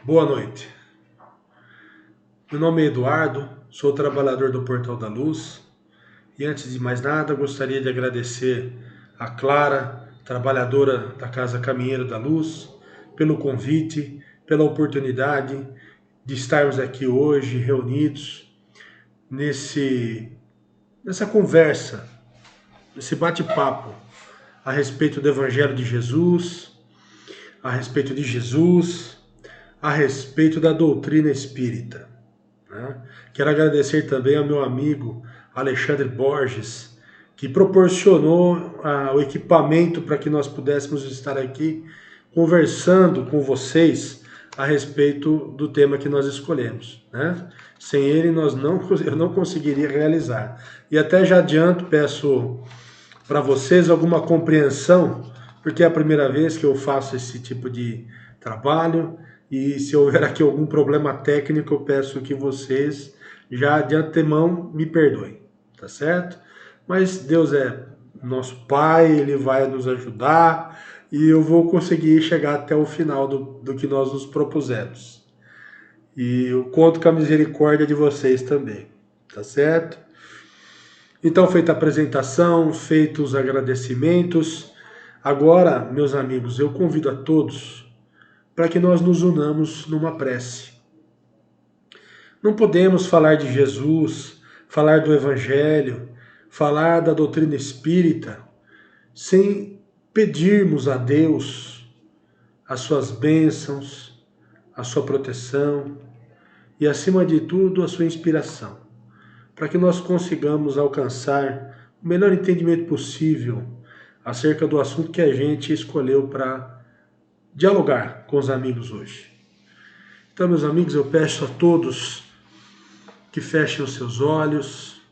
Boa noite. Meu nome é Eduardo, sou trabalhador do Portal da Luz e antes de mais nada gostaria de agradecer a Clara, trabalhadora da Casa Caminheiro da Luz, pelo convite, pela oportunidade de estarmos aqui hoje reunidos nessa conversa, nesse bate-papo a respeito do Evangelho de Jesus, a respeito de Jesus, a respeito da doutrina espírita. Quero agradecer também ao meu amigo Alexandre Borges, que proporcionou o equipamento para que nós pudéssemos estar aqui conversando com vocês a respeito do tema que nós escolhemos. Sem ele eu não conseguiria realizar. E até já adianto, peço para vocês alguma compreensão, porque é a primeira vez que eu faço esse tipo de trabalho. E se houver aqui algum problema técnico, eu peço que vocês já de antemão me perdoem, tá certo? Mas Deus é nosso Pai, Ele vai nos ajudar e eu vou conseguir chegar até o final do que nós nos propusemos. E eu conto com a misericórdia de vocês também, tá certo? Então, feita a apresentação, feitos os agradecimentos, agora, meus amigos, eu convido a todos para que nós nos unamos numa prece. Não podemos falar de Jesus, falar do Evangelho, falar da doutrina espírita, sem pedirmos a Deus as suas bênçãos, a sua proteção e, acima de tudo, a sua inspiração, para que nós consigamos alcançar o melhor entendimento possível acerca do assunto que a gente escolheu para dialogar com os amigos hoje. Então, meus amigos, eu peço a todos que fechem os seus olhos,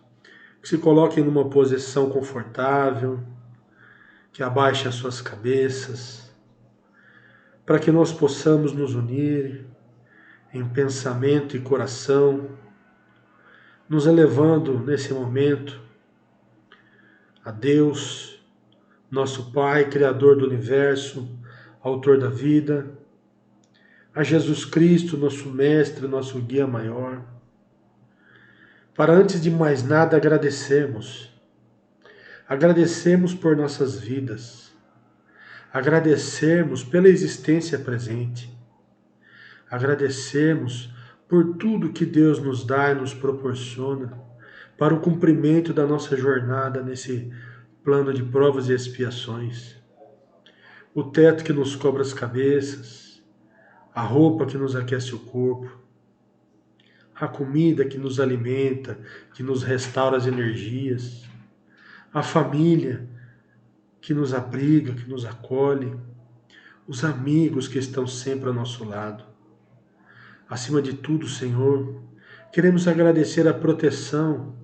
que se coloquem numa posição confortável, que abaixem as suas cabeças, para que nós possamos nos unir em pensamento e coração, nos elevando nesse momento a Deus, nosso Pai, Criador do Universo, Autor da vida, a Jesus Cristo, nosso Mestre, nosso Guia Maior, para antes de mais nada agradecermos por nossas vidas, agradecermos pela existência presente, agradecermos por tudo que Deus nos dá e nos proporciona para o cumprimento da nossa jornada nesse plano de provas e expiações. O teto que nos cobre as cabeças, a roupa que nos aquece o corpo, a comida que nos alimenta, que nos restaura as energias, a família que nos abriga, que nos acolhe, os amigos que estão sempre ao nosso lado. Acima de tudo, Senhor, queremos agradecer a proteção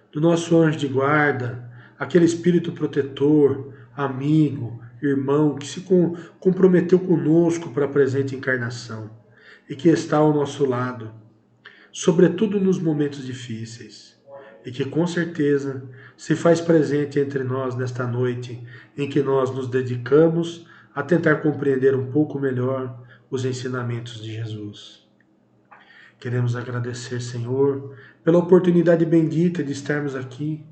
do nosso anjo de guarda, aquele espírito protetor, amigo, irmão, que se comprometeu conosco para a presente encarnação e que está ao nosso lado, sobretudo nos momentos difíceis, e que com certeza se faz presente entre nós nesta noite em que nós nos dedicamos a tentar compreender um pouco melhor os ensinamentos de Jesus. Queremos agradecer, Senhor, pela oportunidade bendita de estarmos aqui,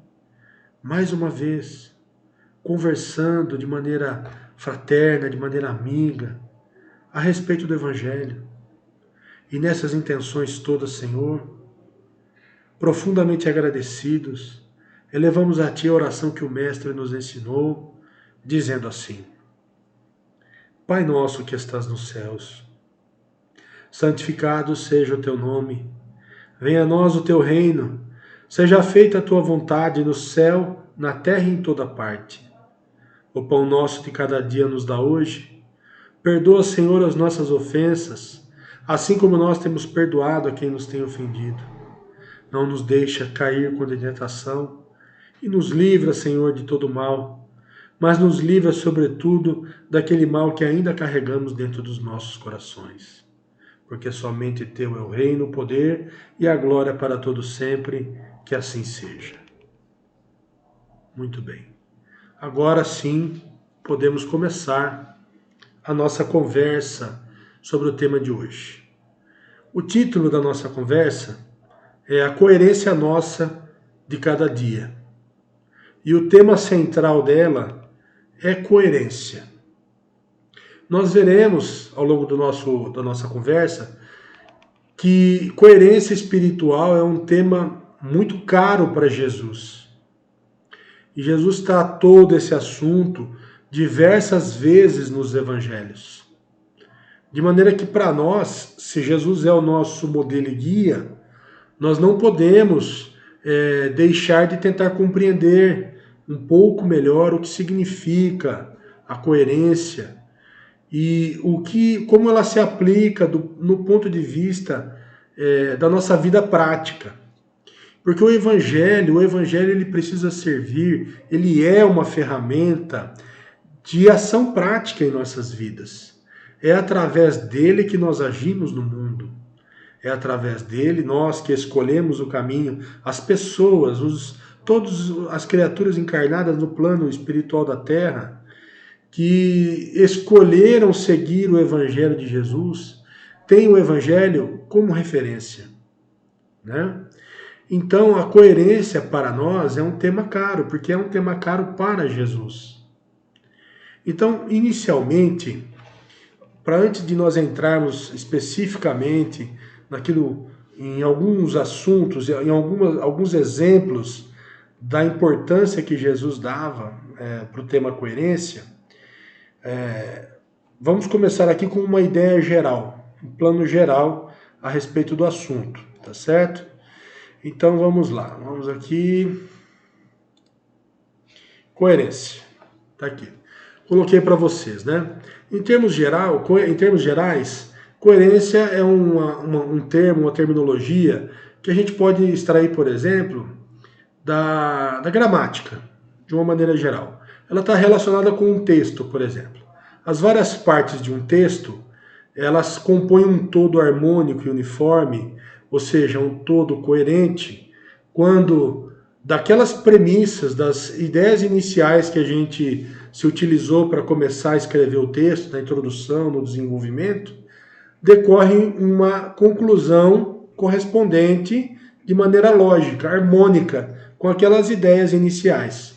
mais uma vez, conversando de maneira fraterna, de maneira amiga, a respeito do Evangelho. E nessas intenções todas, Senhor, profundamente agradecidos, elevamos a Ti a oração que o Mestre nos ensinou, dizendo assim: Pai nosso que estás nos céus, santificado seja o Teu nome, venha a nós o Teu reino, seja feita a Tua vontade no céu, na terra e em toda parte. O pão nosso de cada dia nos dá hoje. Perdoa, Senhor, as nossas ofensas, assim como nós temos perdoado a quem nos tem ofendido. Não nos deixa cair com a tentação e nos livra, Senhor, de todo mal, mas nos livra, sobretudo, daquele mal que ainda carregamos dentro dos nossos corações. Porque somente Teu é o reino, o poder e a glória para todo sempre, que assim seja. Muito bem. Agora sim, podemos começar a nossa conversa sobre o tema de hoje. O título da nossa conversa é A Coerência Nossa de Cada Dia. E o tema central dela é coerência. Nós veremos ao longo da nossa conversa que coerência espiritual é um tema muito caro para Jesus. E Jesus tratou desse assunto diversas vezes nos evangelhos. De maneira que para nós, se Jesus é o nosso modelo e guia, nós não podemos deixar de tentar compreender um pouco melhor o que significa a coerência e como ela se aplica no ponto de vista da nossa vida prática. Porque o Evangelho ele precisa servir, ele é uma ferramenta de ação prática em nossas vidas. É através dele que nós agimos no mundo. É através dele, nós que escolhemos o caminho, as pessoas, todas as criaturas encarnadas no plano espiritual da Terra, que escolheram seguir o Evangelho de Jesus, têm o Evangelho como referência, né? Então, a coerência para nós é um tema caro, porque é um tema caro para Jesus. Então, inicialmente, para antes de nós entrarmos especificamente em alguns assuntos, em alguns exemplos da importância que Jesus dava para o tema coerência, vamos começar aqui com uma ideia geral, um plano geral a respeito do assunto, tá certo? Então vamos lá, vamos aqui. Coerência, tá aqui. Coloquei para vocês, né? Em termos gerais, coerência é um termo, uma terminologia que a gente pode extrair, por exemplo, da gramática, de uma maneira geral. Ela está relacionada com um texto, por exemplo. As várias partes de um texto, elas compõem um todo harmônico e uniforme, ou seja, um todo coerente, quando daquelas premissas, das ideias iniciais que a gente se utilizou para começar a escrever o texto, na introdução, no desenvolvimento, decorre uma conclusão correspondente de maneira lógica, harmônica, com aquelas ideias iniciais.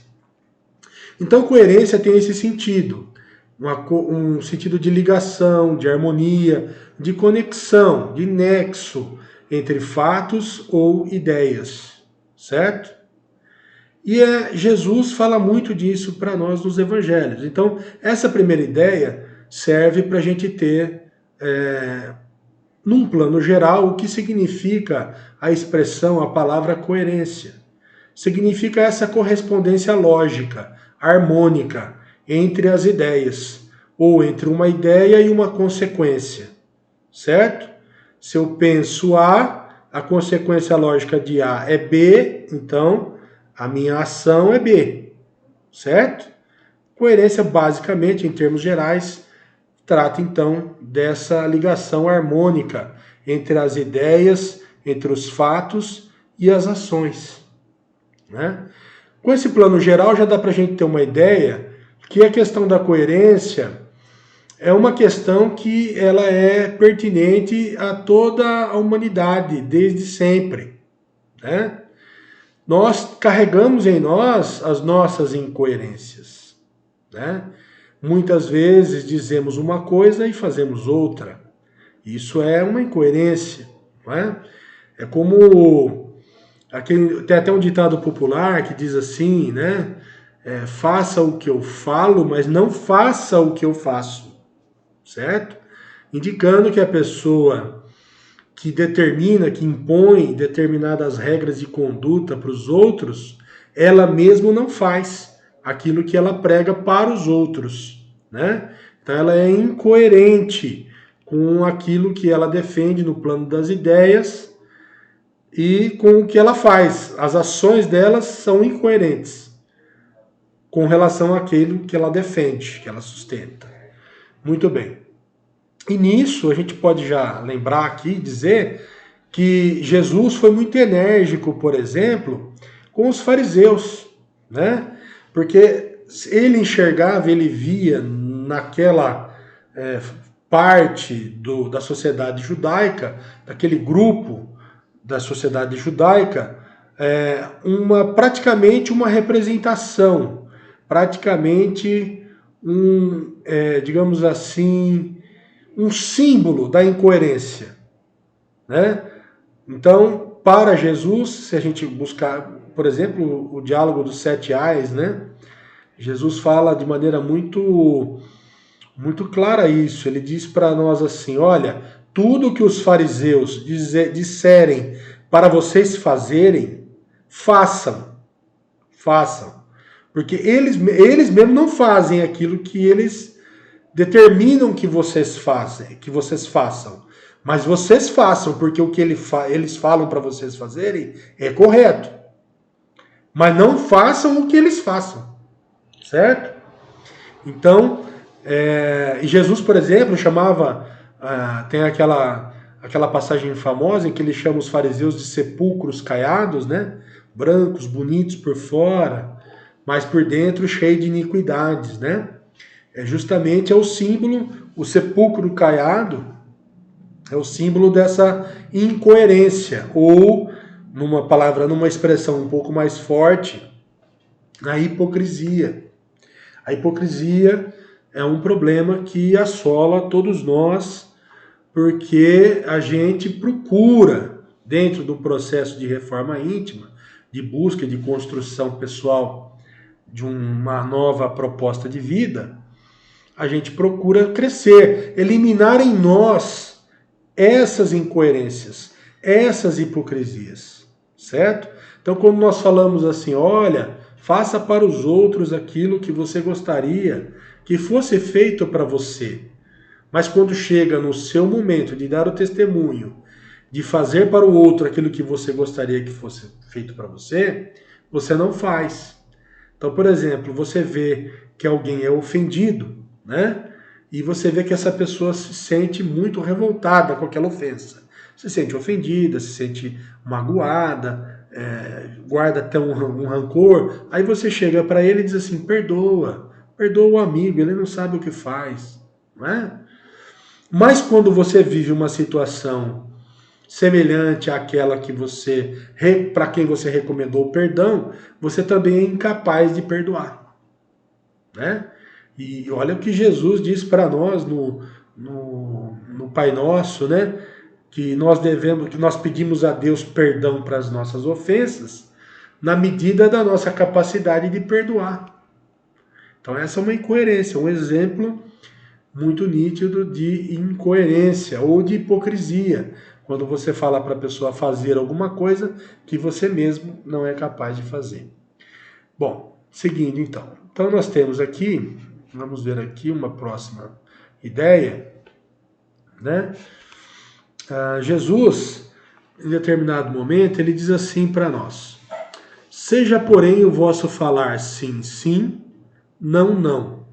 Então, coerência tem esse sentido, um sentido de ligação, de harmonia, de conexão, de nexo entre fatos ou ideias, certo? E Jesus fala muito disso para nós nos evangelhos. Então, essa primeira ideia serve para a gente ter, num plano geral, o que significa a expressão, a palavra coerência. Significa essa correspondência lógica, harmônica, entre as ideias, ou entre uma ideia e uma consequência, certo? Se eu penso A consequência lógica de A é B, então a minha ação é B, certo? Coerência, basicamente, em termos gerais, trata então dessa ligação harmônica entre as ideias, entre os fatos e as ações, né? Com esse plano geral já dá para a gente ter uma ideia que a questão da coerência é uma questão que ela é pertinente a toda a humanidade, desde sempre, né? Nós carregamos em nós as nossas incoerências, né? Muitas vezes dizemos uma coisa e fazemos outra. Isso é uma incoerência, não é? É como tem até um ditado popular que diz assim, né? Faça o que eu falo, mas não faça o que eu faço. Certo? Indicando que a pessoa que determina, que impõe determinadas regras de conduta para os outros, ela mesma não faz aquilo que ela prega para os outros, né? Então ela é incoerente com aquilo que ela defende no plano das ideias e com o que ela faz. As ações delas são incoerentes com relação àquilo que ela defende, que ela sustenta. Muito bem. E nisso a gente pode já lembrar aqui, dizer que Jesus foi muito enérgico, por exemplo, com os fariseus, né? Porque ele enxergava, ele via naquela parte da sociedade judaica, daquele grupo da sociedade judaica, praticamente uma representação, praticamente digamos assim, um símbolo da incoerência, né? Então, para Jesus, se a gente buscar, por exemplo, o diálogo dos 7 ais, né? Jesus fala de maneira muito clara isso. Ele diz para nós assim: olha, tudo que os fariseus disserem para vocês fazerem, façam. Porque eles mesmos não fazem aquilo que eles determinam que vocês façam. Mas vocês façam, porque o que eles falam para vocês fazerem é correto. Mas não façam o que eles façam. Certo? Então, e Jesus, por exemplo, chamava, tem aquela passagem famosa em que ele chama os fariseus de sepulcros caiados, né? Brancos, bonitos por fora, mas por dentro cheio de iniquidades, né? Justamente o símbolo, o sepulcro caiado, é o símbolo dessa incoerência, ou, numa expressão um pouco mais forte, a hipocrisia. A hipocrisia é um problema que assola todos nós, porque a gente procura, dentro do processo de reforma íntima, de busca, de construção pessoal de uma nova proposta de vida, a gente procura crescer, eliminar em nós essas incoerências, essas hipocrisias, certo? Então, quando nós falamos assim, olha, faça para os outros aquilo que você gostaria que fosse feito para você, mas quando chega no seu momento de dar o testemunho, de fazer para o outro aquilo que você gostaria que fosse feito para você, você não faz. Então, por exemplo, você vê que alguém é ofendido, né? E você vê que essa pessoa se sente muito revoltada com aquela ofensa. Se sente ofendida, se sente magoada, guarda até um rancor. Aí você chega para ele e diz assim, perdoa o amigo, ele não sabe o que faz, não é? Mas quando você vive uma situação semelhante àquela que para quem você recomendou o perdão, você também é incapaz de perdoar, né? E olha o que Jesus diz para nós no Pai Nosso, né? Que nós pedimos a Deus perdão para as nossas ofensas, na medida da nossa capacidade de perdoar. Então essa é uma incoerência, um exemplo muito nítido de incoerência ou de hipocrisia, quando você fala para a pessoa fazer alguma coisa que você mesmo não é capaz de fazer. Bom, seguindo então. Então nós temos aqui, vamos ver aqui uma próxima ideia, né? Jesus, em determinado momento, ele diz assim para nós: seja, porém, o vosso falar sim, sim, não, não,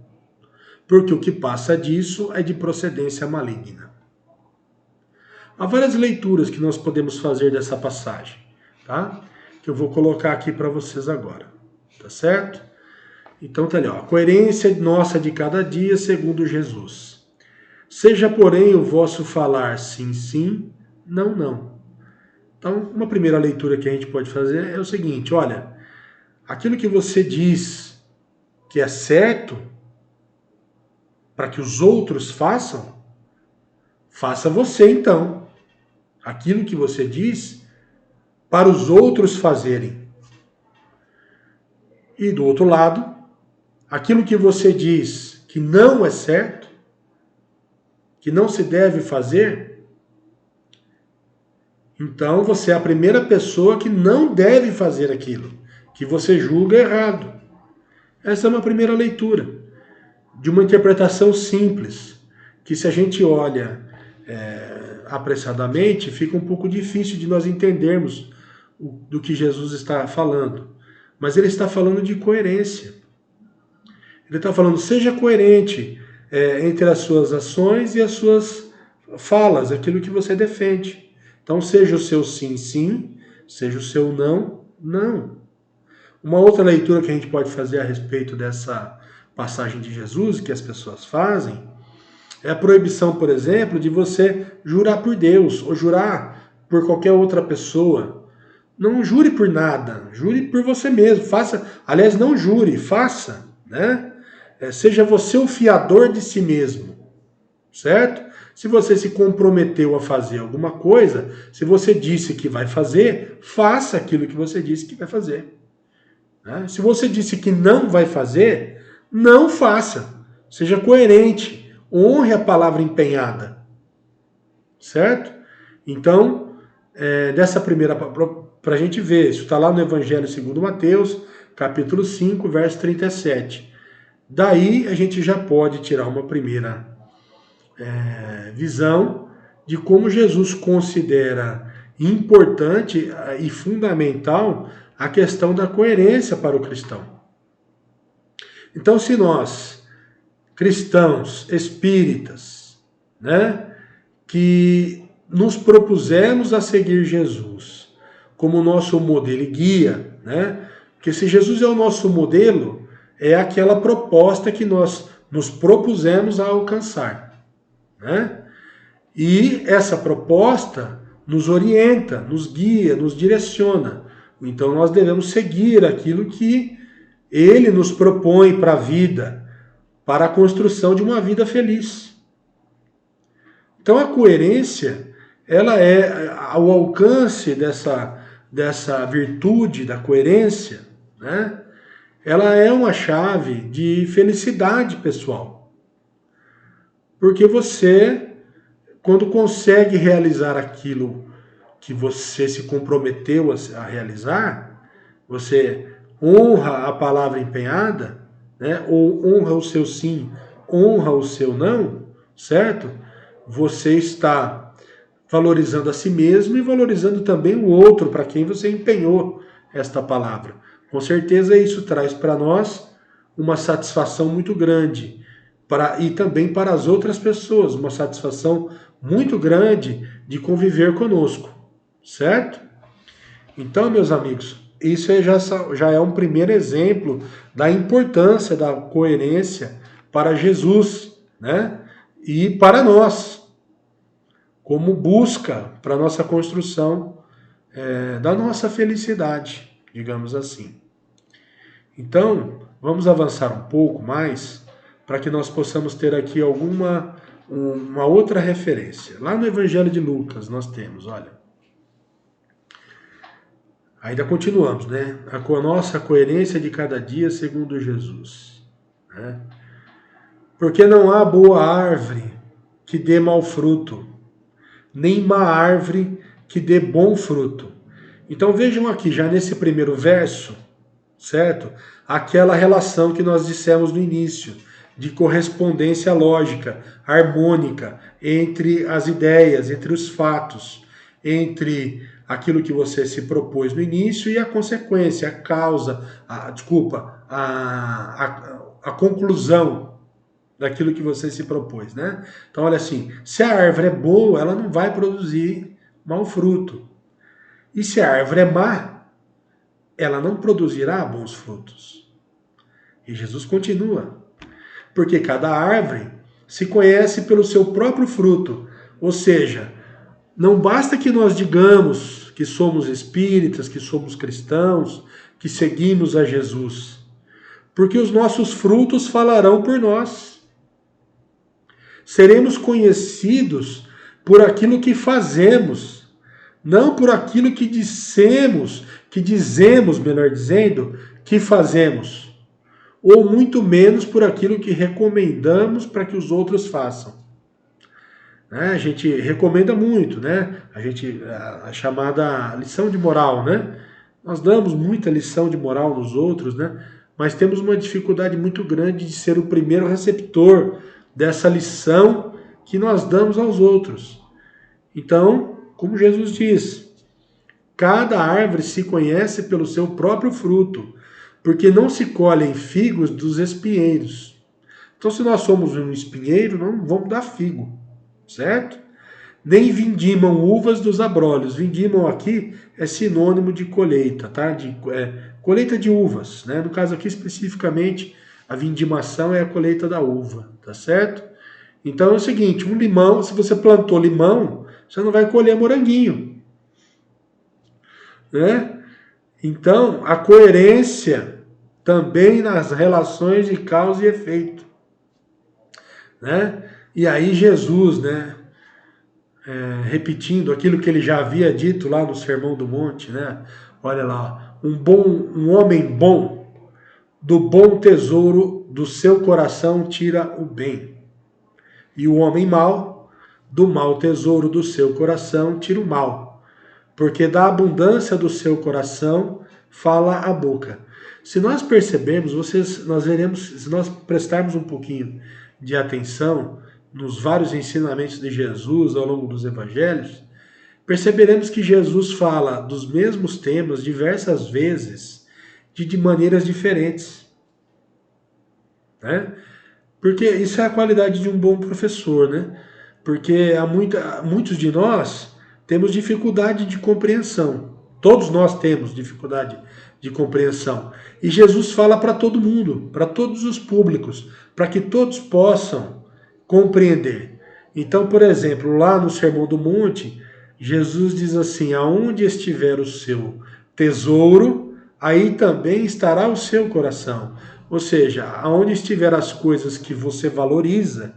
porque o que passa disso é de procedência maligna. Há várias leituras que nós podemos fazer dessa passagem, tá? Que eu vou colocar aqui para vocês agora, tá certo? Então tá ali, ó, a coerência nossa de cada dia segundo Jesus. Seja, porém, o vosso falar sim, sim, não, não. Então, uma primeira leitura que a gente pode fazer é o seguinte, olha, aquilo que você diz que é certo para que os outros façam, faça você então. Aquilo que você diz para os outros fazerem. E do outro lado, aquilo que você diz que não é certo, que não se deve fazer, então você é a primeira pessoa que não deve fazer aquilo, que você julga errado. Essa é uma primeira leitura de uma interpretação simples, que se a gente olha apressadamente, fica um pouco difícil de nós entendermos do que Jesus está falando. Mas ele está falando de coerência. Ele está falando, seja coerente entre as suas ações e as suas falas, aquilo que você defende. Então, seja o seu sim, sim, seja o seu não, não. Uma outra leitura que a gente pode fazer a respeito dessa passagem de Jesus, que as pessoas fazem, É a proibição, por exemplo, de você jurar por Deus ou jurar por qualquer outra pessoa. Não jure por nada, jure por você mesmo. Faça, aliás, não jure, faça, né? Seja você o fiador de si mesmo, certo? Se você se comprometeu a fazer alguma coisa, se você disse que vai fazer, faça aquilo que você disse que vai fazer. Né? Se você disse que não vai fazer, não faça. Seja coerente, honre a palavra empenhada, certo? Então, dessa primeira, para a gente ver, isso está lá no Evangelho segundo Mateus, capítulo 5, verso 37. Daí a gente já pode tirar uma primeira visão de como Jesus considera importante e fundamental a questão da coerência para o cristão. Então, se nós, cristãos, espíritas, né, que nos propusemos a seguir Jesus como nosso modelo e guia, né, porque se Jesus é o nosso modelo, é aquela proposta que nós nos propusemos a alcançar, né? E essa proposta nos orienta, nos guia, nos direciona. Então nós devemos seguir aquilo que ele nos propõe para a vida, para a construção de uma vida feliz. Então a coerência, ela é ao alcance dessa virtude da coerência, né? Ela é uma chave de felicidade pessoal. Porque você, quando consegue realizar aquilo que você se comprometeu a realizar, você honra a palavra empenhada, né? Ou honra o seu sim, honra o seu não, certo? Você está valorizando a si mesmo e valorizando também o outro para quem você empenhou esta palavra. Com certeza isso traz para nós uma satisfação muito grande e também para as outras pessoas, uma satisfação muito grande de conviver conosco, certo? Então, meus amigos, isso já é um primeiro exemplo da importância da coerência para Jesus, né? E para nós, como busca para a nossa construção da nossa felicidade, digamos assim. Então, vamos avançar um pouco mais para que nós possamos ter aqui uma outra referência. Lá no Evangelho de Lucas nós temos, olha. Ainda continuamos, né? A nossa coerência de cada dia segundo Jesus. Né? Porque não há boa árvore que dê mau fruto, nem má árvore que dê bom fruto. Então vejam aqui, já nesse primeiro verso, certo? Aquela relação que nós dissemos no início, de correspondência lógica, harmônica, entre as ideias, entre os fatos, entre aquilo que você se propôs no início e a consequência, a causa, a conclusão daquilo que você se propôs, né? Então, olha assim, se a árvore é boa, ela não vai produzir mau fruto. E se a árvore é má, ela não produzirá bons frutos. E Jesus continua, porque cada árvore se conhece pelo seu próprio fruto. Ou seja, não basta que nós digamos que somos espíritas, que somos cristãos, que seguimos a Jesus, porque os nossos frutos falarão por nós. Seremos conhecidos por aquilo que fazemos, não por aquilo que dizemos, melhor dizendo, que fazemos, ou muito menos por aquilo que recomendamos para que os outros façam. A gente recomenda muito, né? A chamada lição de moral, né? Nós damos muita lição de moral nos outros, né? Mas temos uma dificuldade muito grande de ser o primeiro receptor dessa lição que nós damos aos outros. Então, como Jesus diz, cada árvore se conhece pelo seu próprio fruto, porque não se colhem figos dos espinheiros. Então, se nós somos um espinheiro, não vamos dar figo, certo? Nem vindimam uvas dos abrolhos. Vindimam aqui é sinônimo de colheita, tá? Colheita de uvas, No caso aqui especificamente, a vindimação é a colheita da uva, tá certo? Então é o seguinte, um limão, se você plantou limão, você não vai colher moranguinho, né? Então, a coerência também nas relações de causa e efeito, né? E aí Jesus, né, repetindo aquilo que ele já havia dito lá no Sermão do Monte, né? Olha lá, um homem bom, do bom tesouro do seu coração tira o bem. E o homem mau, do mau tesouro do seu coração tira o mal. Porque da abundância do seu coração fala a boca. Se nós percebermos, nós veremos, se nós prestarmos um pouquinho de atenção nos vários ensinamentos de Jesus ao longo dos evangelhos, perceberemos que Jesus fala dos mesmos temas diversas vezes, de maneiras diferentes, né? Porque isso é a qualidade de um bom professor, né? Porque muitos de nós temos dificuldade de compreensão. Todos nós temos dificuldade de compreensão. E Jesus fala para todo mundo, para todos os públicos, para que todos possam compreender. Então, por exemplo, lá no Sermão do Monte, Jesus diz assim: aonde estiver o seu tesouro, aí também estará o seu coração. Ou seja, aonde estiver as coisas que você valoriza,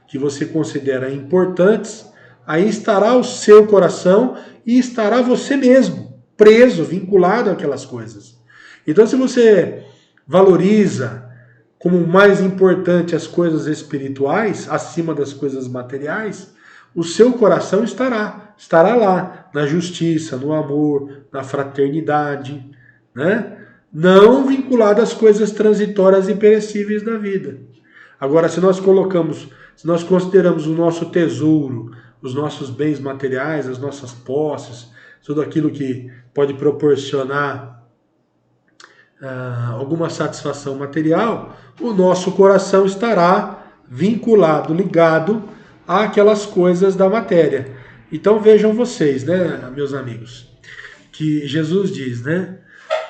que você considera importantes, aí estará o seu coração e estará você mesmo, preso, vinculado àquelas coisas. Então, se você valoriza como mais importante as coisas espirituais, acima das coisas materiais, o seu coração estará lá, na justiça, no amor, na fraternidade, né? Não vinculado às coisas transitórias e perecíveis da vida. Agora, se nós consideramos o nosso tesouro, os nossos bens materiais, as nossas posses, tudo aquilo que pode proporcionar alguma satisfação material, o nosso coração estará vinculado, ligado àquelas coisas da matéria. Então vejam vocês, né, meus amigos, que Jesus diz, né?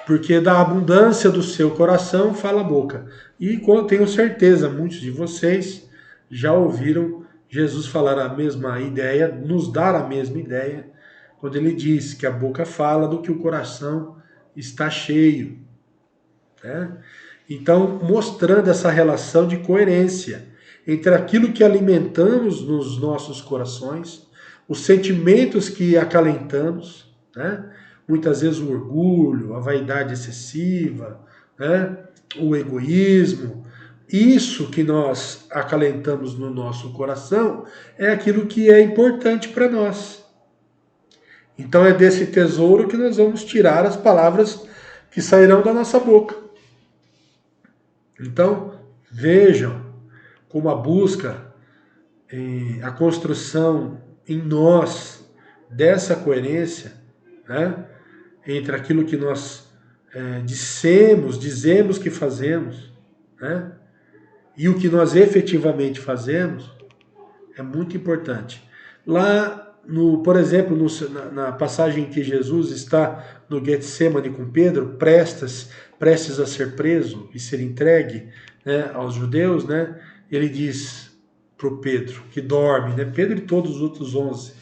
Porque da abundância do seu coração fala a boca. E tenho certeza, muitos de vocês já ouviram Jesus falar a mesma ideia, nos dar a mesma ideia, quando ele diz que a boca fala do que o coração está cheio, né? Então, mostrando essa relação de coerência entre aquilo que alimentamos nos nossos corações, os sentimentos que acalentamos, né? Muitas vezes o orgulho, a vaidade excessiva, né? O egoísmo. Isso que nós acalentamos no nosso coração é aquilo que é importante para nós. Então é desse tesouro que nós vamos tirar as palavras que sairão da nossa boca. Então, vejam como a busca, a construção em nós dessa coerência, né, entre aquilo que nós dizemos que fazemos, né, e o que nós efetivamente fazemos, é muito importante. Lá, por exemplo, na passagem que Jesus está no Getsemane com Pedro, prestes a ser preso e ser entregue, né, aos judeus, né, ele diz para o Pedro, que dorme, né, Pedro e todos os outros 11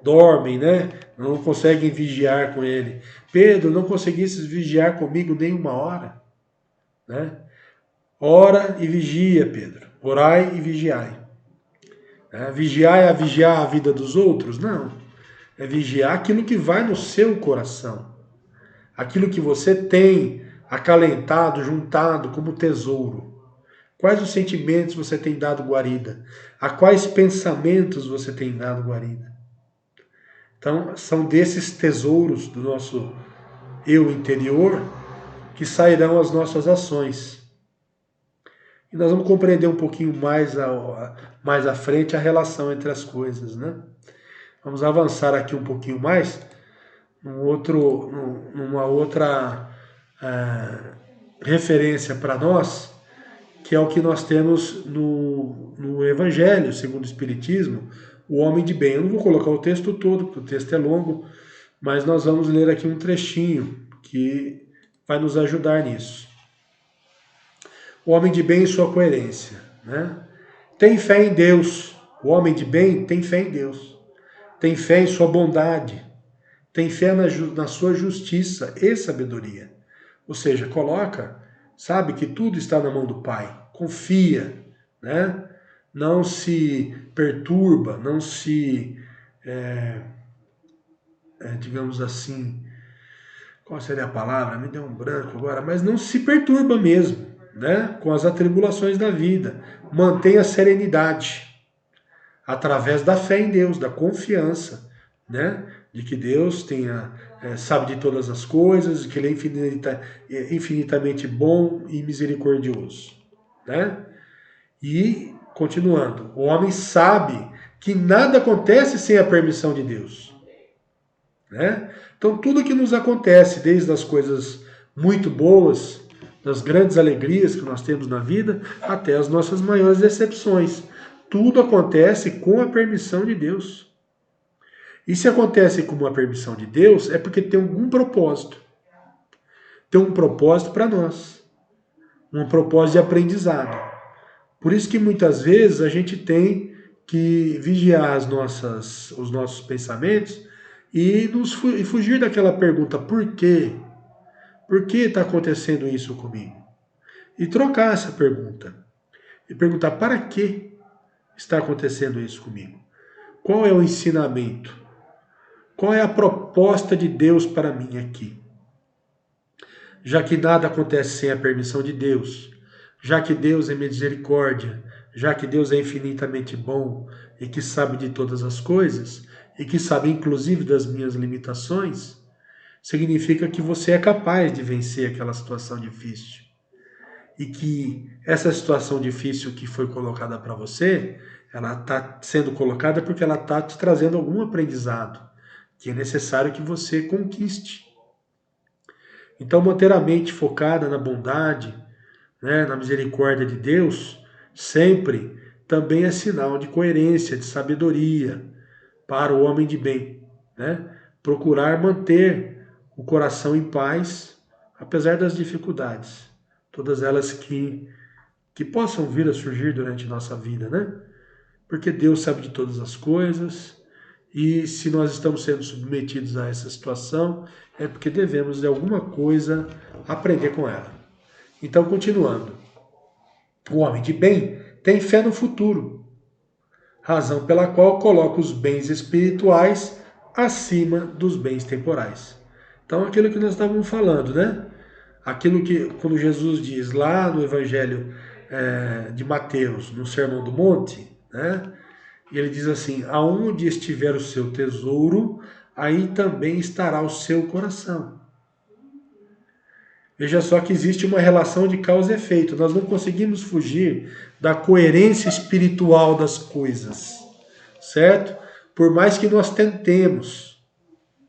dormem, né, não conseguem vigiar com ele. Pedro, não conseguisses vigiar comigo nem uma hora, né? Ora e vigia, Pedro. Orai e vigiai. Vigiar é vigiar a vida dos outros? Não. É vigiar aquilo que vai no seu coração. Aquilo que você tem acalentado, juntado como tesouro. Quais os sentimentos você tem dado guarida? A quais pensamentos você tem dado guarida? Então, são desses tesouros do nosso eu interior que sairão as nossas ações. E nós vamos compreender um pouquinho mais à frente a relação entre as coisas, né? Vamos avançar aqui um pouquinho mais numa outra referência para nós, que é o que nós temos no Evangelho, segundo o Espiritismo, o homem de bem. Eu não vou colocar o texto todo, porque o texto é longo, mas nós vamos ler aqui um trechinho que vai nos ajudar nisso. O homem de bem e sua coerência, né? Tem fé em Deus, O homem de bem tem fé em Deus, tem fé em sua bondade, tem fé na sua justiça e sabedoria. Ou seja, coloca, sabe que tudo está na mão do Pai, confia, né? Não se perturba, não se, digamos assim, qual seria a palavra? Me deu um branco agora, mas não se perturba mesmo, né? Com as atribulações da vida. Mantenha a serenidade através da fé em Deus, da confiança, né? De que Deus sabe de todas as coisas, que Ele é infinitamente bom e misericordioso, né? E, continuando, o homem sabe que nada acontece sem a permissão de Deus, né? Então, tudo que nos acontece, desde as coisas muito boas, das grandes alegrias que nós temos na vida, até as nossas maiores decepções, tudo acontece com a permissão de Deus. E se acontece com a permissão de Deus, é porque tem algum propósito. Tem um propósito para nós. Um propósito de aprendizado. Por isso que muitas vezes a gente tem que vigiar os nossos pensamentos e fugir daquela pergunta, por quê? Por que está acontecendo isso comigo? E trocar essa pergunta. E perguntar, para que está acontecendo isso comigo? Qual é o ensinamento? Qual é a proposta de Deus para mim aqui? Já que nada acontece sem a permissão de Deus, já que Deus é misericórdia, já que Deus é infinitamente bom e que sabe de todas as coisas, e que sabe inclusive das minhas limitações, significa que você é capaz de vencer aquela situação difícil. E que essa situação difícil que foi colocada para você, ela está sendo colocada porque ela está te trazendo algum aprendizado, que é necessário que você conquiste. Então, manter a mente focada na bondade, né, na misericórdia de Deus, sempre também é sinal de coerência, de sabedoria para o homem de bem, né? Procurar manter o coração em paz, apesar das dificuldades, todas elas que possam vir a surgir durante nossa vida, né? Porque Deus sabe de todas as coisas, e se nós estamos sendo submetidos a essa situação, é porque devemos de alguma coisa aprender com ela. Então, continuando. O homem de bem tem fé no futuro, razão pela qual coloca os bens espirituais acima dos bens temporais. Então, aquilo que nós estávamos falando, né? Aquilo que, quando Jesus diz lá no Evangelho de Mateus, no Sermão do Monte, né? E ele diz assim: aonde estiver o seu tesouro, aí também estará o seu coração. Veja só que existe uma relação de causa e efeito. Nós não conseguimos fugir da coerência espiritual das coisas, certo? Por mais que nós tentemos,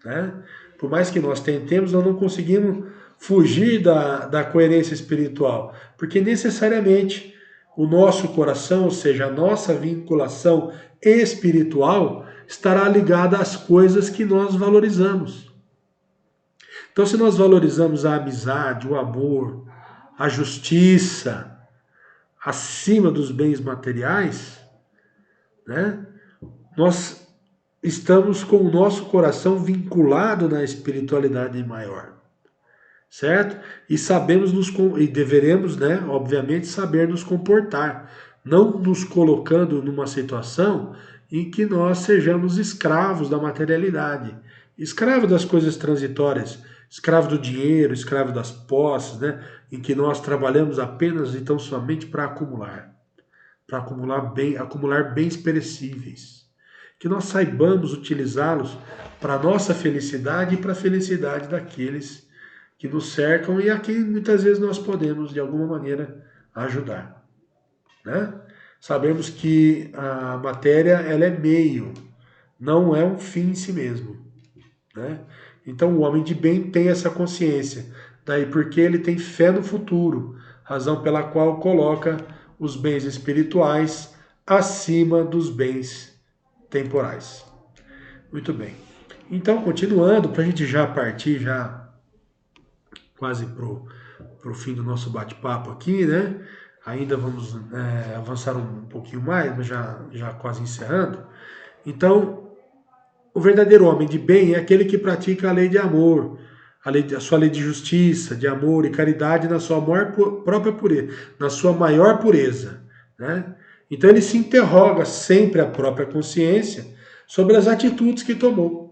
né? Por mais que nós tentemos, nós não conseguimos fugir da coerência espiritual, porque necessariamente o nosso coração, ou seja, a nossa vinculação espiritual, estará ligada às coisas que nós valorizamos. Então, se nós valorizamos a amizade, o amor, a justiça, acima dos bens materiais, né, nós estamos com o nosso coração vinculado na espiritualidade maior, certo? E sabemos e deveremos, né, obviamente, saber nos comportar, não nos colocando numa situação em que nós sejamos escravos da materialidade, escravos das coisas transitórias, escravo do dinheiro, escravo das posses, né? Em que nós trabalhamos apenas e tão somente para acumular bens perecíveis. Que nós saibamos utilizá-los para a nossa felicidade e para a felicidade daqueles que nos cercam e a quem muitas vezes nós podemos, de alguma maneira, ajudar, né? Sabemos que a matéria ela é meio, não é um fim em si mesmo, né? Então o homem de bem tem essa consciência, daí porque ele tem fé no futuro, razão pela qual coloca os bens espirituais acima dos bens temporais. Muito bem. Então, continuando, para a gente já partir já quase pro fim do nosso bate-papo aqui, né? ainda vamos avançar um pouquinho mais, mas já quase encerrando. Então, o verdadeiro homem de bem é aquele que pratica a lei de amor, a sua lei de justiça, de amor e caridade na sua própria pureza, na sua maior pureza, né? Então ele se interroga sempre a própria consciência sobre as atitudes que tomou,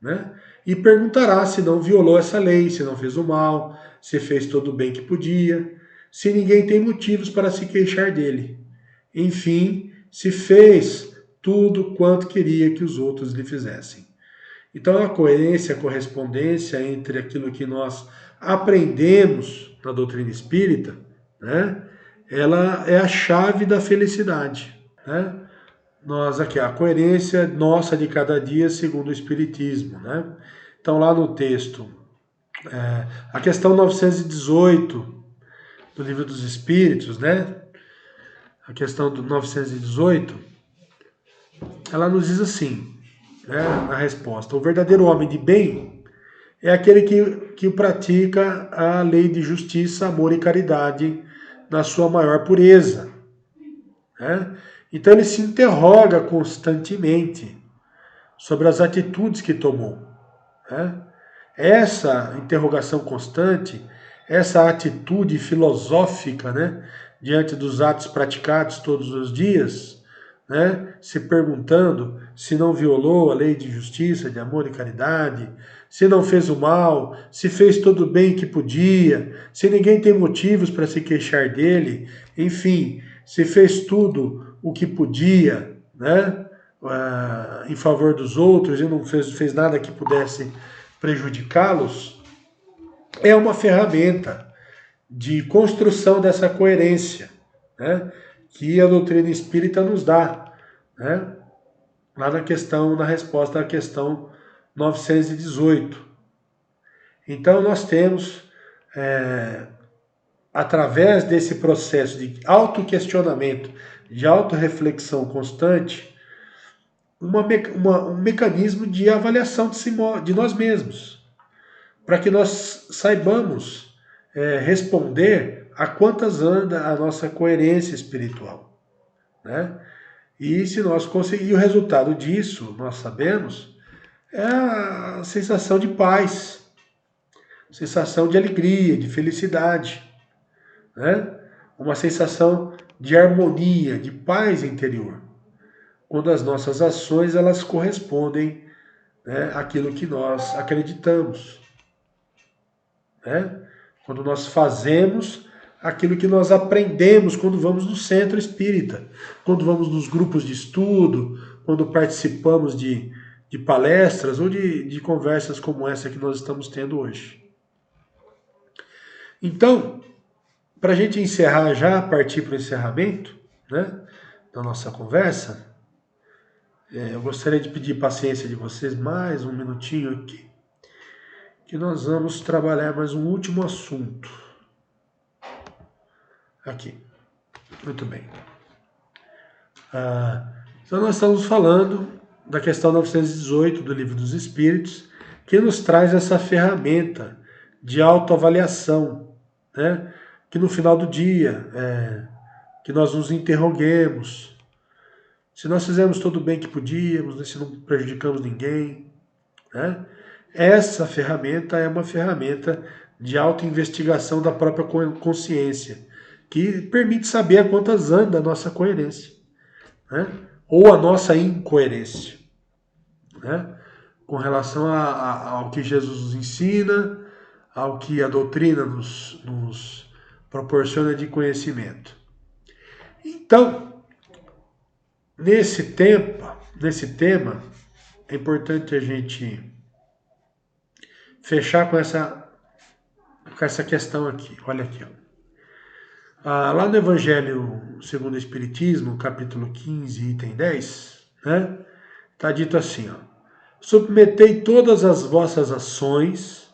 né? E perguntará se não violou essa lei, se não fez o mal, se fez todo o bem que podia, se ninguém tem motivos para se queixar dele. Enfim, se fez tudo quanto queria que os outros lhe fizessem. Então, a coerência, a correspondência entre aquilo que nós aprendemos na doutrina espírita, né, ela é a chave da felicidade. Né? Nós aqui, a coerência nossa de cada dia segundo o Espiritismo. Né? Então, lá no texto, a questão 918 do Livro dos Espíritos, né? A questão do 918, ela nos diz assim, né, na resposta: o verdadeiro homem de bem é aquele que pratica a lei de justiça, amor e caridade na sua maior pureza. Né? Então ele se interroga constantemente sobre as atitudes que tomou. Né? Essa interrogação constante, essa atitude filosófica, né, diante dos atos praticados todos os dias, né, se perguntando se não violou a lei de justiça, de amor e caridade, se não fez o mal, se fez todo o bem que podia, se ninguém tem motivos para se queixar dele, enfim, se fez tudo o que podia, né, em favor dos outros e não fez nada que pudesse prejudicá-los, é uma ferramenta de construção dessa coerência, né, que a doutrina espírita nos dá, né, lá na resposta à questão 918. Então nós temos, através desse processo de autoquestionamento, de autorreflexão constante, um mecanismo de avaliação de nós mesmos, para que nós saibamos responder a quantas anda a nossa coerência espiritual. Né? E se nós conseguir o resultado disso, nós sabemos, é a sensação de paz, sensação de alegria, de felicidade, né? Uma sensação de harmonia, de paz interior, quando as nossas ações elas correspondem, né, àquilo que nós acreditamos. Né? Quando nós fazemos aquilo que nós aprendemos quando vamos no centro espírita, quando vamos nos grupos de estudo, quando participamos de palestras ou de conversas como essa que nós estamos tendo hoje. Então, para a gente encerrar já, partir para o encerramento, né, da nossa conversa, eu gostaria de pedir paciência de vocês mais um minutinho aqui, que nós vamos trabalhar mais um último assunto. Aqui. Muito bem. Então nós estamos falando da questão 918 do Livro dos Espíritos, que nos traz essa ferramenta de autoavaliação, né? Que no final do dia, que nós nos interroguemos se nós fizemos todo o bem que podíamos, né? Se não prejudicamos ninguém. Né? Essa ferramenta é uma ferramenta de autoinvestigação da própria consciência, que permite saber a quantas anda a nossa coerência, né? Ou a nossa incoerência, né? Com relação ao que Jesus nos ensina, ao que a doutrina nos proporciona de conhecimento. Então, nesse tema, é importante a gente fechar com essa questão aqui. Olha aqui, ó. Lá no Evangelho segundo o Espiritismo, capítulo 15, item 10, né, está dito assim, ó: submetei todas as vossas ações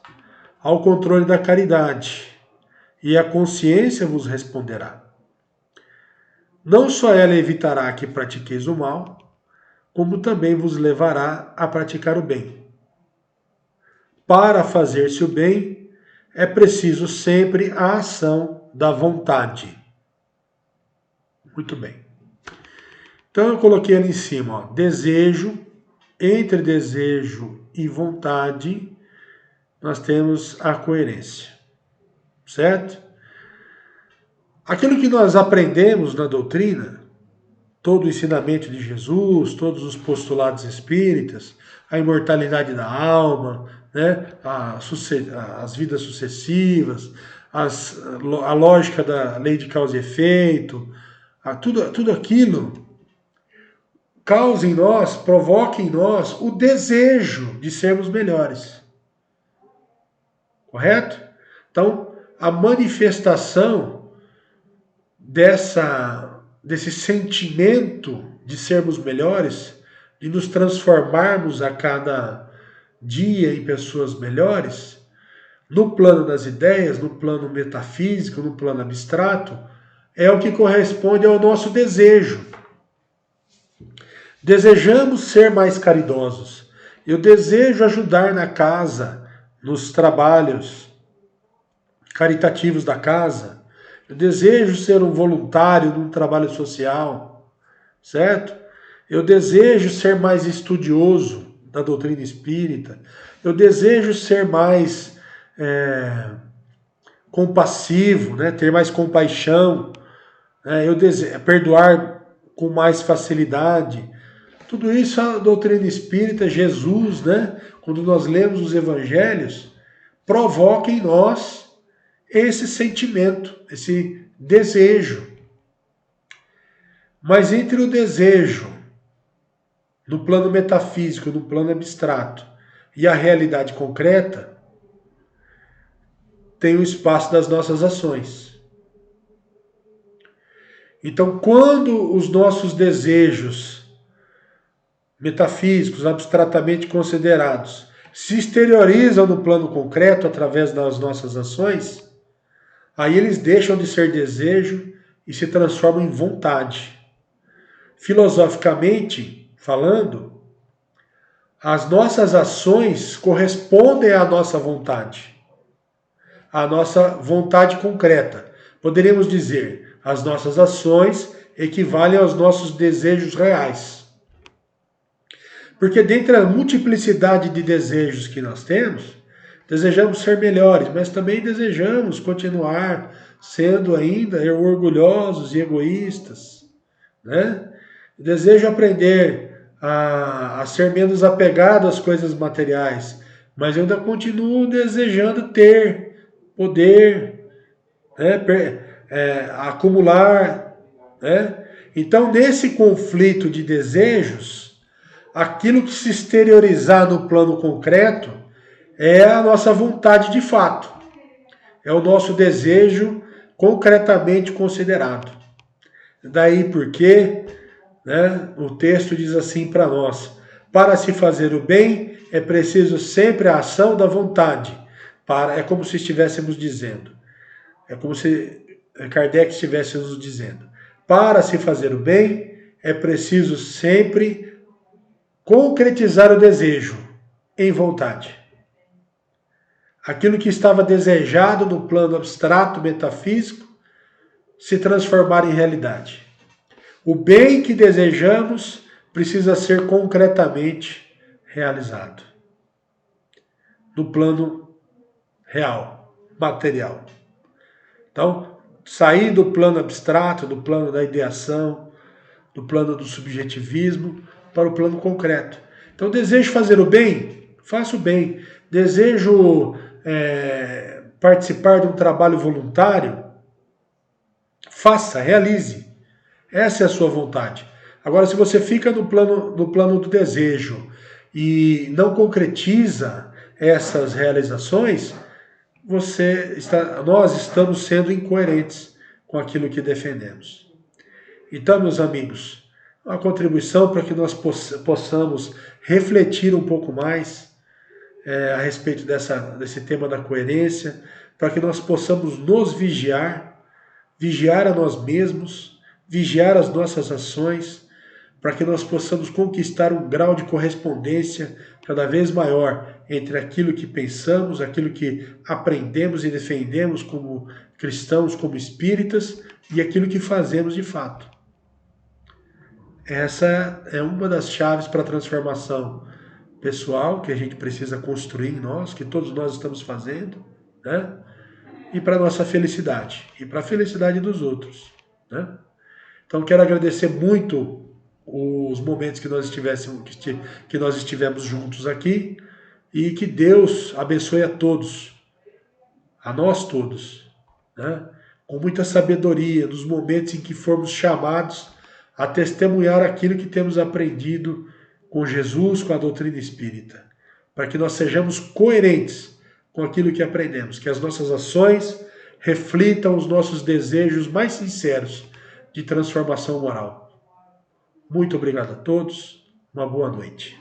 ao controle da caridade, e a consciência vos responderá. Não só ela evitará que pratiqueis o mal, como também vos levará a praticar o bem. Para fazer-se o bem, é preciso sempre a ação da vontade. Muito bem. Então eu coloquei ali em cima, ó, desejo, entre desejo e vontade, nós temos a coerência, certo? Aquilo que nós aprendemos na doutrina, todo o ensinamento de Jesus, todos os postulados espíritas, a imortalidade da alma, né, as vidas sucessivas, a lógica da lei de causa e efeito, tudo aquilo causa em nós, provoca em nós o desejo de sermos melhores. Correto? Então, a manifestação desse sentimento de sermos melhores, de nos transformarmos a cada dia em pessoas melhores, no plano das ideias, no plano metafísico, no plano abstrato, é o que corresponde ao nosso desejo. Desejamos ser mais caridosos. Eu desejo ajudar na casa, nos trabalhos caritativos da casa. Eu desejo ser um voluntário num trabalho social, certo? Eu desejo ser mais estudioso da doutrina espírita. Eu desejo ser mais compassivo, né? Ter mais compaixão. Eu desejo perdoar com mais facilidade. Tudo isso a doutrina espírita, Jesus, né? Quando nós lemos os evangelhos, provoca em nós esse sentimento, esse desejo. Mas entre o desejo no plano metafísico, no plano abstrato, e a realidade concreta, tem o espaço das nossas ações. Então, quando os nossos desejos metafísicos, abstratamente considerados, se exteriorizam no plano concreto através das nossas ações, aí eles deixam de ser desejo e se transformam em vontade. Filosoficamente falando, as nossas ações correspondem à nossa vontade concreta. Poderíamos dizer, as nossas ações equivalem aos nossos desejos reais. Porque dentre a multiplicidade de desejos que nós temos, desejamos ser melhores, mas também desejamos continuar sendo ainda orgulhosos e egoístas, né? Desejo aprender a ser menos apegado às coisas materiais, mas eu ainda continuo desejando ter poder, né? Acumular, né? Então, nesse conflito de desejos, aquilo que se exteriorizar no plano concreto é a nossa vontade de fato. É o nosso desejo concretamente considerado. Daí porque, né, o texto diz assim para nós: para se fazer o bem é preciso sempre a ação da vontade. É como se estivéssemos dizendo. É como se Kardec estivesse nos dizendo. Para se fazer o bem é preciso sempre concretizar o desejo em vontade. Aquilo que estava desejado no plano abstrato, metafísico, se transformar em realidade. O bem que desejamos precisa ser concretamente realizado. No plano real, material. Então, sair do plano abstrato, do plano da ideação, do plano do subjetivismo, para o plano concreto. Então, desejo fazer o bem? Faça o bem. Desejo participar de um trabalho voluntário? Faça, realize. Essa é a sua vontade. Agora, se você fica no plano do desejo e não concretiza essas realizações, nós estamos sendo incoerentes com aquilo que defendemos. Então, meus amigos, uma contribuição para que nós possamos refletir um pouco mais a respeito desse tema da coerência, para que nós possamos nos vigiar a nós mesmos, vigiar as nossas ações, para que nós possamos conquistar um grau de correspondência cada vez maior entre aquilo que pensamos, aquilo que aprendemos e defendemos como cristãos, como espíritas, e aquilo que fazemos de fato. essa é uma das chaves para a transformação pessoal que a gente precisa construir em nós, que todos nós estamos fazendo, né? E para a nossa felicidade, e para a felicidade dos outros, né? Então quero agradecer muito os momentos que nós estivemos juntos aqui, e que Deus abençoe a todos, a nós todos, né? Com muita sabedoria, nos momentos em que formos chamados a testemunhar aquilo que temos aprendido com Jesus, com a doutrina espírita, para que nós sejamos coerentes com aquilo que aprendemos, que as nossas ações reflitam os nossos desejos mais sinceros de transformação moral. Muito obrigado a todos, uma boa noite.